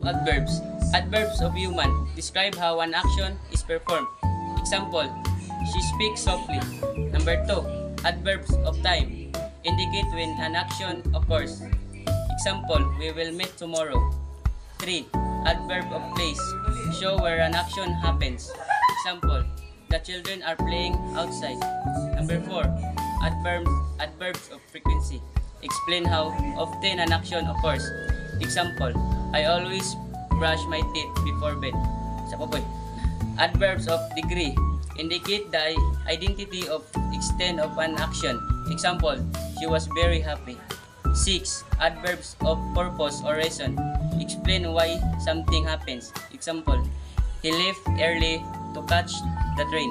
adverbs. Adverbs of human describe how an action is performed. Example, she speaks softly. Number 2, adverbs of time indicate when an action occurs. Example, we will meet tomorrow. 3, adverb of place show where an action happens. Example, the children are playing outside. Number 4, adverbs of frequency explain how often an action occurs. Example, I always brush my teeth before bed. Sa po, boy. Adverbs of degree indicate the identity of extent of an action. Example, she was very happy. 6, adverbs of purpose or reason explain why something happens. Example, he left early to catch the train.